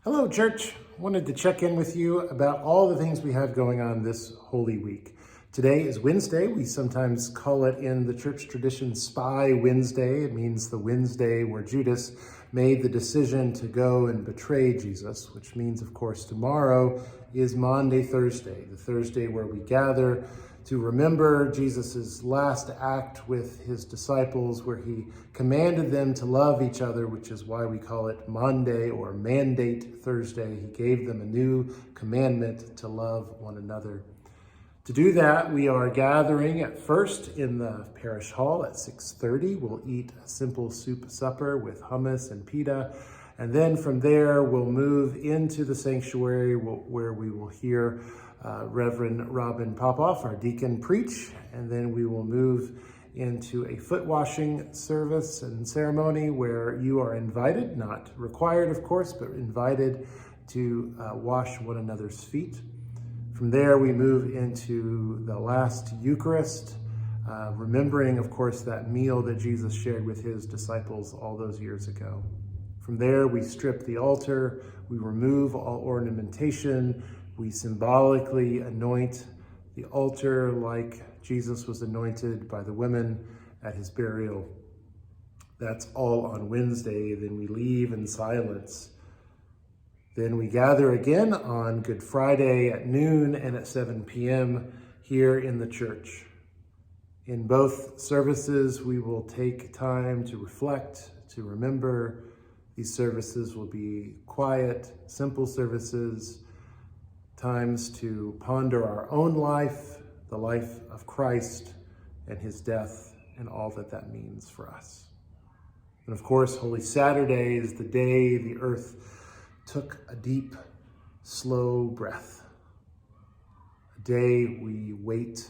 Hello, church. Wanted to check in with you about all the things we have going on this Holy Week. Today is Wednesday. We sometimes call it in the church tradition Spy Wednesday. It means the Wednesday where Judas made the decision to go and betray Jesus, which means, of course, tomorrow is Maundy Thursday, the Thursday where we gather to remember Jesus's last act with his disciples, where he commanded them to love each other, which is why we call it Maundy or Mandate Thursday. He gave them a new commandment to love one another. To do that, we are gathering at first in the parish hall at 6:30. We'll eat a simple soup supper with hummus and pita. And then from there, we'll move into the sanctuary where we will hear Reverend Robin Popoff, our deacon, preach. And then we will move into a foot washing service and ceremony where you are invited, not required, of course, but invited to wash one another's feet. From there, we move into the last Eucharist, remembering, of course, that meal that Jesus shared with his disciples all those years ago. From there, we strip the altar, we remove all ornamentation, we symbolically anoint the altar like Jesus was anointed by the women at his burial. That's all on Wednesday. Then we leave in silence. Then we gather again on Good Friday at noon and at 7 p.m. here in the church. In both services, we will take time to reflect, to remember. These services will be quiet, simple services, times to ponder our own life, the life of Christ and his death, and all that that means for us. And of course, Holy Saturday is the day the earth took a deep, slow breath. A day we wait,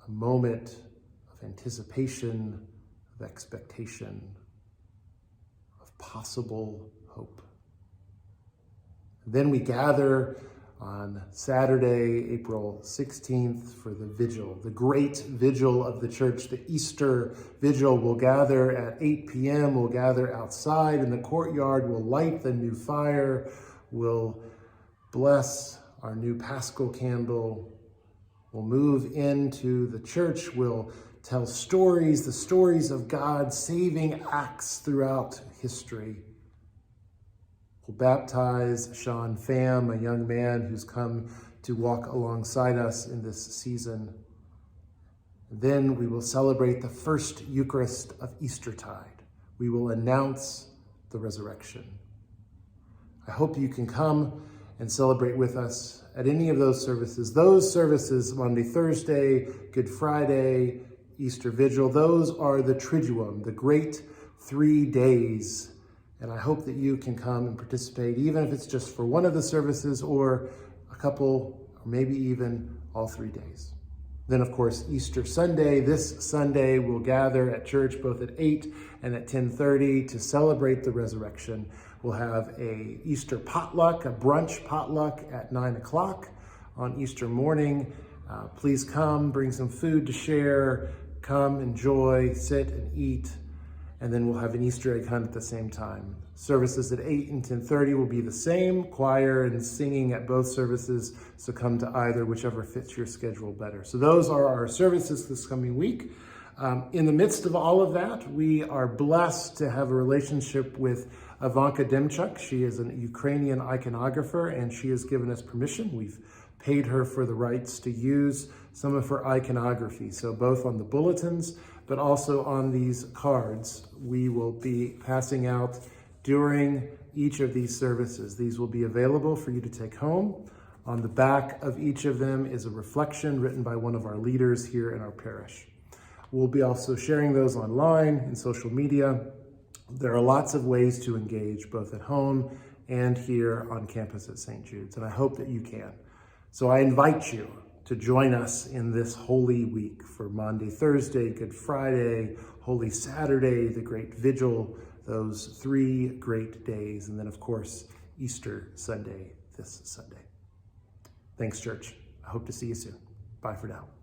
a moment of anticipation, of expectation, of possible hope. And then we gather on Saturday, April 16th, for the vigil, the great vigil of the church, the Easter vigil. We'll gather at 8 p.m. We'll gather outside in the courtyard. We'll light the new fire. We'll bless our new Paschal candle. We'll move into the church. We'll tell stories, the stories of God's saving acts throughout history. We'll baptize Sean Pham, a young man who's come to walk alongside us in this season. And then we will celebrate the first Eucharist of Eastertide. We will announce the resurrection. I hope you can come and celebrate with us at any of those services. Those services, Maundy Thursday, Good Friday, Easter Vigil, those are the Triduum, the great 3 days. And I hope that you can come and participate, even if it's just for one of the services or a couple, or maybe even all 3 days. Then, of course, Easter Sunday. This Sunday, we'll gather at church both at 8 and at 10:30 to celebrate the resurrection. We'll have a Easter potluck, a brunch potluck at 9 o'clock on Easter morning. Please come, bring some food to share, come, enjoy, sit and eat. And then we'll have an Easter egg hunt at the same time. Services at 8 and 10:30 will be the same, choir and singing at both services, so come to either, whichever fits your schedule better. So those are our services this coming week. In the midst of all of that, we are blessed to have a relationship with Ivanka Demchuk. She is a Ukrainian iconographer, and she has given us permission. We've paid her for the rights to use some of her iconography. So both on the bulletins, but also on these cards, we will be passing out during each of these services. These will be available for you to take home. On the back of each of them is a reflection written by one of our leaders here in our parish. We'll be also sharing those online in social media. There are lots of ways to engage, both at home and here on campus at St. Jude's, and I hope that you can. So I invite you to join us in this Holy Week for Maundy Thursday, Good Friday, Holy Saturday, the Great Vigil, those 3 great days, and then, of course, Easter Sunday, this Sunday. Thanks, church. I hope to see you soon. Bye for now.